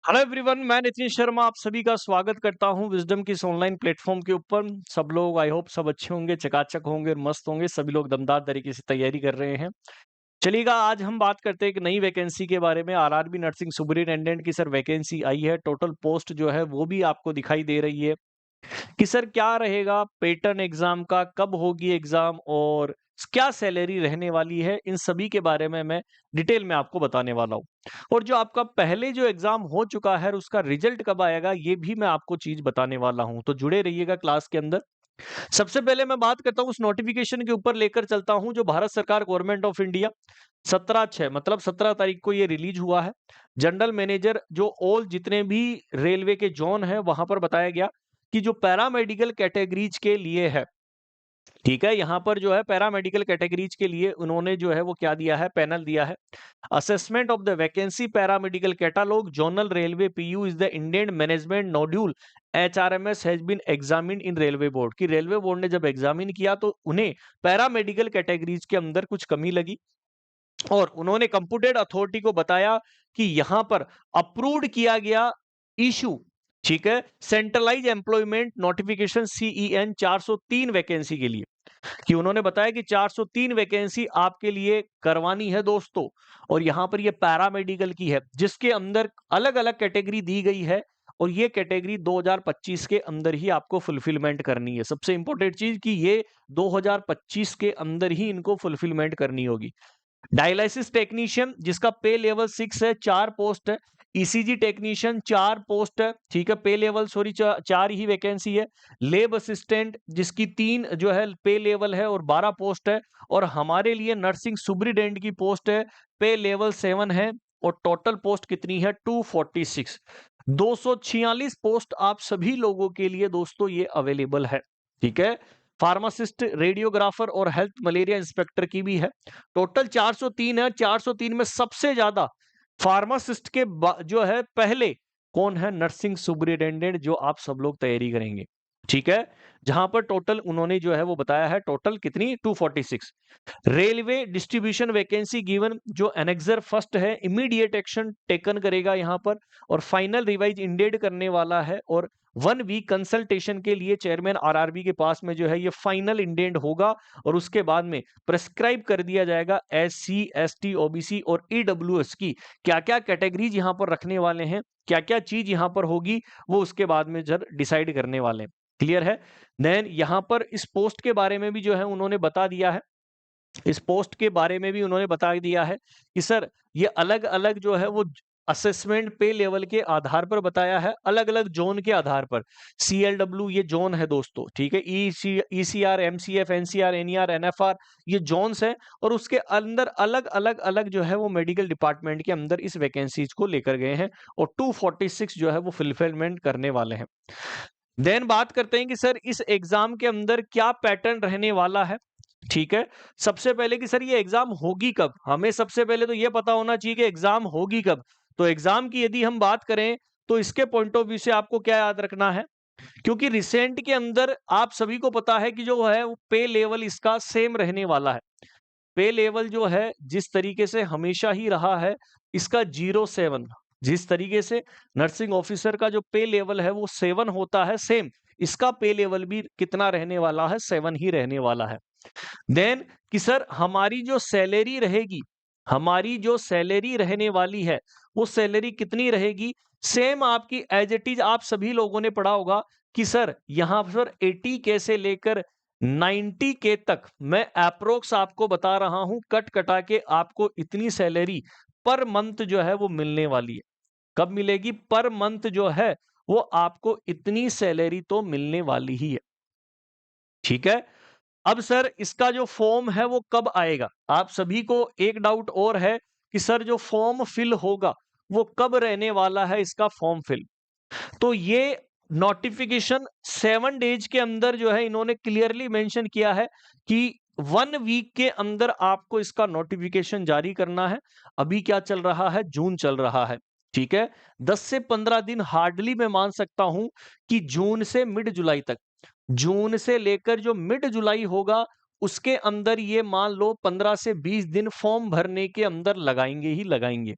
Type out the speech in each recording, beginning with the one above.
Hello everyone, मैं नितिन शर्मा आप सभी का स्वागत करता हूं विजडम की इस ऑनलाइन प्लेटफॉर्म के ऊपर। सब लोग आई होप सब अच्छे होंगे, चकाचक होंगे और मस्त होंगे। सभी लोग दमदार तरीके से तैयारी कर रहे हैं। चलिएगा, आज हम बात करते हैं एक नई वैकेंसी के बारे में। आरआरबी नर्सिंग सुपरिटेंडेंट की सर वैकेंसी आई है। टोटल पोस्ट जो है वो भी आपको दिखाई दे रही है कि सर क्या रहेगा पैटर्न एग्जाम का, कब होगी एग्जाम और क्या सैलरी रहने वाली है। इन सभी के बारे में मैं डिटेल में आपको बताने वाला हूँ। और जो आपका पहले जो एग्जाम हो चुका है उसका रिजल्ट कब आएगा ये भी मैं आपको चीज बताने वाला हूँ, तो जुड़े रहिएगा क्लास के अंदर। सबसे पहले मैं बात करता हूँ उस नोटिफिकेशन के ऊपर, लेकर चलता हूँ जो भारत सरकार गवर्नमेंट ऑफ इंडिया 17/6 मतलब 17 तारीख को ये रिलीज हुआ है। जनरल मैनेजर जो ऑल जितने भी रेलवे के जोन है वहां पर बताया गया कि जो पैरामेडिकल कैटेगरीज के लिए है, ठीक है, यहाँ पर जो है पैरामेडिकल कैटेगरीज के लिए उन्होंने जो है वो क्या दिया है, पैनल दिया है। Assessment of the vacancy paramedical catalogue zonal railway PU is the Indian management module HRMS has been examined in railway board की रेलवे बोर्ड ने जब एग्जामिन किया तो उन्हें पैरामेडिकल कैटेगरीज के अंदर कुछ कमी लगी और उन्होंने कंप्यूटेड अथॉरिटी को बताया कि यहां पर अप्रूव्ड किया गया इशू, ठीक है, centralised employment notification CEN 403 vacancy के लिए, कि उन्होंने बताया कि 403 वैकेंसी आपके लिए करवानी है दोस्तों। और यहां पर ये पैरामेडिकल की है जिसके अंदर अलग अलग कैटेगरी दी गई है और ये कैटेगरी 2025 के अंदर ही आपको फुलफिलमेंट करनी है। सबसे इंपॉर्टेंट चीज कि ये 2025 के अंदर ही इनको फुलफिलमेंट करनी होगी। डायलिसिस टेक्नीशियन जिसका पे लेवल 6 है, 4 पोस्ट है। ईसीजी टेक्नीशियन 4 पोस्ट है, ठीक है, पे लेवल सॉरी 4 ही वैकेंसी है। लेब असिस्टेंट जिसकी 3 जो है पे लेवल है और 12 पोस्ट है। और हमारे लिए नर्सिंग सुपरिटेंडेंट की पोस्ट है, पे लेवल 7 है और टोटल पोस्ट कितनी है 246। 246 पोस्ट आप सभी लोगों के लिए दोस्तों ये अवेलेबल है, ठीक है। फार्मासिस्ट, रेडियोग्राफर और हेल्थ मलेरिया इंस्पेक्टर की भी है। टोटल 403 है। 403 में सबसे ज्यादा फार्मासिस्ट के जो है पहले कौन है, नर्सिंग सुपरिटेंडेंट, जो आप सब लोग तैयारी करेंगे, ठीक है। जहां पर टोटल उन्होंने जो है वो बताया है टोटल कितनी 246। रेलवे डिस्ट्रीब्यूशन वैकेंसी गिवन जो एनेक्सर फर्स्ट है इमीडिएट एक्शन टेकन करेगा यहाँ पर और फाइनल रिवाइज इंडेड करने वाला है। और 1 वीक कंसल्टेशन के लिए चेयरमैन आरआरबी के पास में जो है ये फाइनल इंडेड होगा और उसके बाद में प्रेस्क्राइब कर दिया जाएगा एससी, एसटी, ओबीसी और ईडब्ल्यूएस की क्या क्या कैटेगरीज यहाँ पर रखने वाले हैं, क्या क्या चीज यहाँ पर होगी, वो उसके बाद में जब डिसाइड करने वाले हैं। क्लियर है। देन यहाँ पर इस पोस्ट के बारे में भी जो है उन्होंने बता दिया है, इस पोस्ट के बारे में भी उन्होंने बता दिया है कि सर ये अलग अलग जो है वो असेसमेंट पे लेवल के आधार पर बताया है, अलग अलग जोन के आधार पर। सीएलडब्ल्यू ये जोन है दोस्तों, ठीक है। ECR, MCF, NCR, NER, NFR ये जोन्स हैं और उसके अंदर अलग अलग अलग जो है वो मेडिकल डिपार्टमेंट के अंदर इस वैकेंसीज को लेकर गए हैं और 246 जो है वो फुलफिलमेंट करने वाले हैं। देन बात करते हैं कि सर इस एग्जाम के अंदर क्या पैटर्न रहने वाला है, ठीक है। सबसे पहले कि सर ये एग्जाम होगी कब, हमें सबसे पहले तो ये पता होना चाहिए कि एग्जाम होगी कब। तो एग्जाम की यदि हम बात करें तो इसके पॉइंट ऑफ व्यू से आपको क्या याद रखना है, क्योंकि रिसेंट के अंदर आप सभी को पता है कि जो है वो पे लेवल इसका सेम रहने वाला है। पे लेवल जो है जिस तरीके से हमेशा ही रहा है इसका 07, जिस तरीके से नर्सिंग ऑफिसर का जो पे लेवल है वो 7 होता है, सेम इसका पे लेवल भी कितना रहने वाला है, 7 ही रहने वाला है। देन कि सर हमारी जो सैलरी रहेगी, हमारी जो सैलरी रहने वाली है वो सैलरी कितनी रहेगी, सेम आपकी एज इट इज। आप सभी लोगों ने पढ़ा होगा कि सर यहां पर 80 के से लेकर 90 के तक मैं अप्रोक्स आपको बता रहा हूं, कट कटा के आपको इतनी सैलरी पर मंथ जो है वो मिलने वाली है। कब मिलेगी, पर मंथ जो है वो आपको इतनी सैलरी तो मिलने वाली ही है, ठीक है। अब सर इसका जो फॉर्म है वो कब आएगा, आप सभी को एक डाउट और है कि सर जो फॉर्म फिल होगा वो कब रहने वाला है, इसका फॉर्म फिल। तो ये नोटिफिकेशन 7 डेज के अंदर जो है इन्होंने क्लियरली मेंशन किया है कि 1 वीक के अंदर आपको इसका नोटिफिकेशन जारी करना है। अभी क्या चल रहा है, जून चल रहा है, ठीक है। 10 से 15 दिन हार्डली मैं मान सकता हूं कि जून से मिड जुलाई तक, जून से लेकर जो मिड जुलाई होगा उसके अंदर ये मान लो 15 से 20 दिन फॉर्म भरने के अंदर लगाएंगे ही लगाएंगे,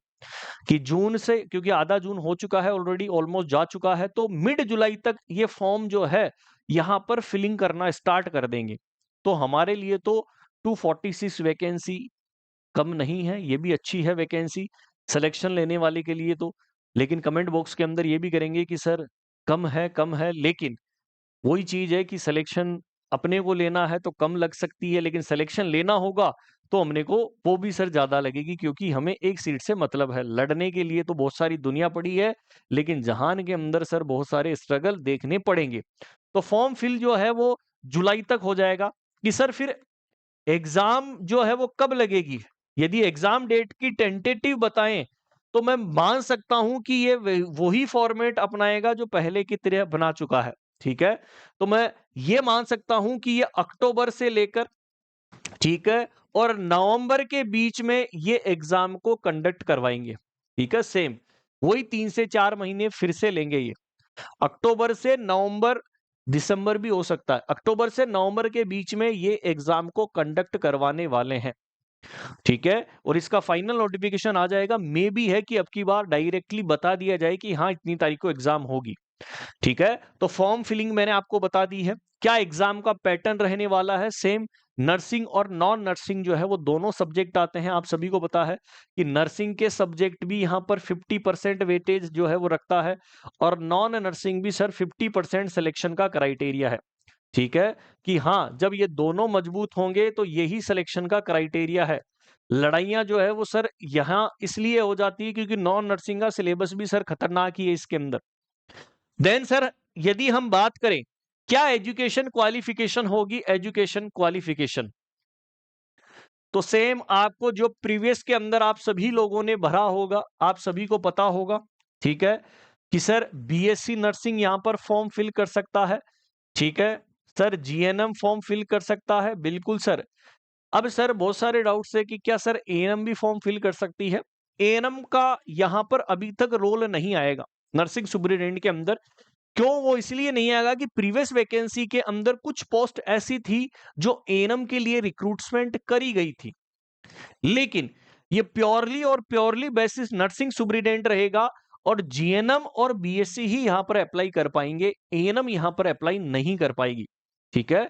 कि जून से, क्योंकि आधा जून हो चुका है ऑलरेडी, ऑलमोस्ट जा चुका है, तो मिड जुलाई तक ये फॉर्म जो है यहाँ पर फिलिंग करना स्टार्ट कर देंगे। तो हमारे लिए तो 246 वैकेंसी कम नहीं है, ये भी अच्छी है वैकेंसी सिलेक्शन लेने वाले के लिए तो। लेकिन कमेंट बॉक्स के अंदर ये भी करेंगे कि सर कम है, लेकिन वही चीज है कि सिलेक्शन अपने को लेना है तो कम लग सकती है, लेकिन सिलेक्शन लेना होगा तो हमने को वो भी सर ज्यादा लगेगी, क्योंकि हमें एक सीट से मतलब है। लड़ने के लिए तो बहुत सारी दुनिया पड़ी है, लेकिन जहान के अंदर सर बहुत सारे स्ट्रगल देखने पड़ेंगे। तो फॉर्म फिल जो है वो जुलाई तक हो जाएगा। कि सर फिर एग्जाम जो है वो कब लगेगी, यदि एग्जाम डेट की टेंटेटिव बताएं तो मैं मान सकता हूं कि ये वही फॉर्मेट अपनाएगा जो पहले की तरह बना चुका है। ठीक है, तो मैं ये मान सकता हूं कि ये अक्टूबर से लेकर, ठीक है, और नवंबर के बीच में ये एग्जाम को कंडक्ट करवाएंगे। ठीक है, सेम वही 3 से 4 महीने फिर से लेंगे ये। अक्टूबर से नवंबर, दिसंबर भी हो सकता है, अक्टूबर से नवंबर के बीच में ये एग्जाम को कंडक्ट करवाने वाले हैं। ठीक है, और इसका फाइनल नोटिफिकेशन आ जाएगा। मे बी है कि अब की बार डायरेक्टली बता दिया जाए कि हाँ इतनी तारीख को एग्जाम होगी। ठीक है, तो फॉर्म फिलिंग मैंने आपको बता दी है। क्या एग्जाम का पैटर्न रहने वाला है, सेम नर्सिंग और नॉन नर्सिंग जो है वो दोनों सब्जेक्ट आते हैं। आप सभी को पता है कि नर्सिंग के सब्जेक्ट भी यहाँ पर 50% वेटेज जो है वो रखता है, और नॉन नर्सिंग भी सर 50% सिलेक्शन का क्राइटेरिया है। ठीक है, कि हाँ जब ये दोनों मजबूत होंगे तो यही सिलेक्शन का क्राइटेरिया है। लड़ाइयां जो है वो सर यहाँ इसलिए हो जाती है क्योंकि नॉन नर्सिंग का सिलेबस भी सर खतरनाक ही है इसके अंदर। देन सर यदि हम बात करें क्या एजुकेशन क्वालिफिकेशन होगी, एजुकेशन क्वालिफिकेशन तो सेम आपको जो प्रीवियस के अंदर आप सभी लोगों ने भरा होगा, आप सभी को पता होगा। ठीक है, कि सर बीएससी नर्सिंग यहां पर फॉर्म फिल कर सकता है। ठीक है सर, जीएनएम फॉर्म फिल कर सकता है, बिल्कुल सर। अब सर बहुत सारे डाउट्स है कि क्या सर एएनएम भी फॉर्म फिल कर सकती है। एएनएम का यहां पर अभी तक रोल नहीं आएगा नर्सिंग सुपरिटेंडेंट के अंदर। क्यों वो इसलिए नहीं आएगा कि प्रीवियस वैकेंसी के अंदर कुछ पोस्ट ऐसी थी जो एएनएम के लिए रिक्रूटमेंट करी गई थी, लेकिन ये प्योरली और प्योरली बेसिस नर्सिंग सुपरिटेंडेंट रहेगा, और जीएनएम और बीएससी ही यहां पर अप्लाई कर पाएंगे, एएनएम यहां पर अप्लाई नहीं कर पाएगी। ठीक है,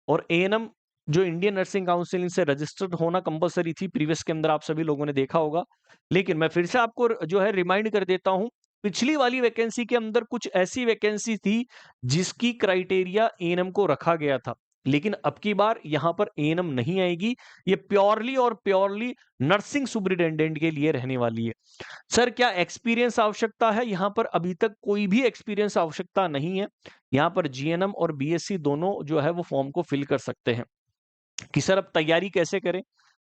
और एएनएम जो इंडियन नर्सिंग काउंसिल से रजिस्टर्ड होना कंपलसरी थी प्रीवियस के अंदर, आप सभी लोगों ने देखा होगा। लेकिन मैं फिर से आपको जो है रिमाइंड कर देता हूं, पिछली वाली वैकेंसी के अंदर कुछ ऐसी वैकेंसी थी जिसकी क्राइटेरिया एएनएम को रखा गया था, लेकिन अब की बार यहां पर एएनएम नहीं आएगी। ये प्योरली और प्योरली नर्सिंग सुपरिटेंडेंट के लिए रहने वाली है। सर क्या एक्सपीरियंस आवश्यकता है, यहां पर अभी तक कोई भी एक्सपीरियंस आवश्यकता नहीं है। यहां पर जीएनएम और बीएससी दोनों जो है वो फॉर्म को फिल कर सकते हैं। कि सर अब तैयारी कैसे करें,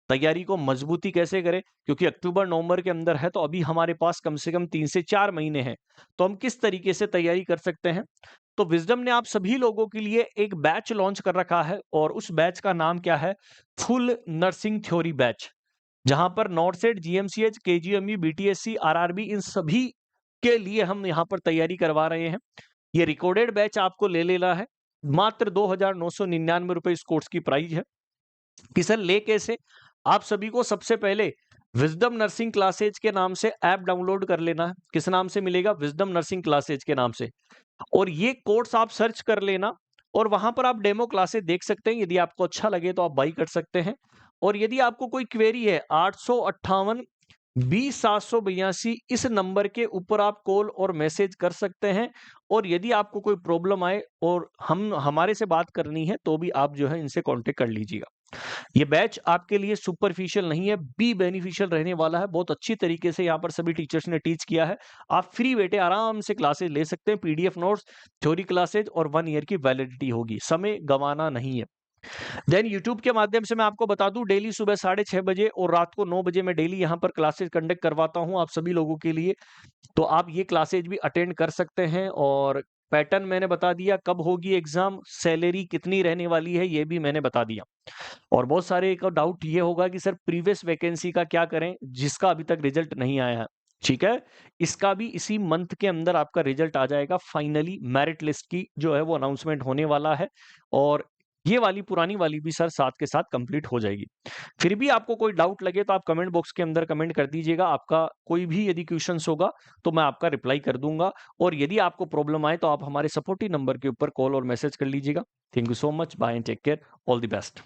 तैयारी को मजबूती कैसे करें, क्योंकि अक्टूबर नवंबर के अंदर है, तो अभी हमारे पास कम से कम 3 से 4 महीने हैं। तो हम किस तरीके से तैयारी कर सकते हैं। तो विजडम ने आप सभी लोगों के लिए एक बैच लॉन्च कर रखा है, और उस बैच का नाम क्या है, फुल नर्सिंग थ्योरी बैच, जहां पर नॉर्सेट, जीएमसीएच, केजीएमई, बीटीएससी, आरआरबी, इन सभी के लिए हम यहां पर तैयारी करवा रहे हैं। ये रिकॉर्डेड बैच आपको ले लेना है, मात्र 2,999 रुपए इस कोर्स की प्राइस है। कि सर ले कैसे, आप सभी को सबसे पहले विजडम नर्सिंग क्लासेज के नाम से ऐप डाउनलोड कर लेना है। किस नाम से मिलेगा, विजडम नर्सिंग क्लासेज के नाम से, और ये कोर्स आप सर्च कर लेना, और वहां पर आप डेमो क्लासेस देख सकते हैं। यदि आपको अच्छा लगे तो आप बाई कर सकते हैं। और यदि आपको कोई क्वेरी है, 858 20 782 इस नंबर के ऊपर आप कॉल और मैसेज कर सकते हैं। और यदि आपको कोई प्रॉब्लम आए और हम हमारे से बात करनी है तो भी आप जो है इनसे कांटेक्ट कर लीजिएगा। ये बैच आपके लिए सुपरफिशियल नहीं है, बी बेनिफिशियल रहने वाला है। बहुत अच्छी तरीके से यहाँ पर सभी टीचर्स ने टीच किया है। आप फ्री बैठे आराम से क्लासेज ले सकते हैं, पीडीएफ नोट्स, थ्योरी क्लासेज, और 1 ईयर की वैलिडिटी होगी, समय गंवाना नहीं है। देन यूट्यूब के माध्यम से मैं आपको बता दूं, डेली सुबह 6:30 बजे और रात को 9 बजे मैं डेली यहाँ पर क्लासेज कंडक्ट करवाता हूँ आप सभी लोगों के लिए। तो आप ये क्लासेज भी अटेंड कर सकते हैं। और पैटर्न मैंने बता दिया, कब होगी एग्जाम, सैलरी कितनी रहने वाली है ये भी मैंने बता दिया। और बहुत सारे का डाउट ये होगा कि सर प्रीवियस वैकेंसी का क्या करें जिसका अभी तक रिजल्ट नहीं आया है। ठीक है, इसका भी इसी मंथ के अंदर आपका रिजल्ट आ जाएगा। फाइनली मेरिट लिस्ट की जो है वो अनाउंसमेंट होने वाला है, और ये वाली पुरानी वाली भी सर साथ के साथ कंप्लीट हो जाएगी। फिर भी आपको कोई डाउट लगे तो आप कमेंट बॉक्स के अंदर कमेंट कर दीजिएगा। आपका कोई भी यदि क्वेश्चंस होगा तो मैं आपका रिप्लाई कर दूंगा। और यदि आपको प्रॉब्लम आए तो आप हमारे सपोर्टिव नंबर के ऊपर कॉल और मैसेज कर लीजिएगा। Thank you so much, bye and take care, all the best.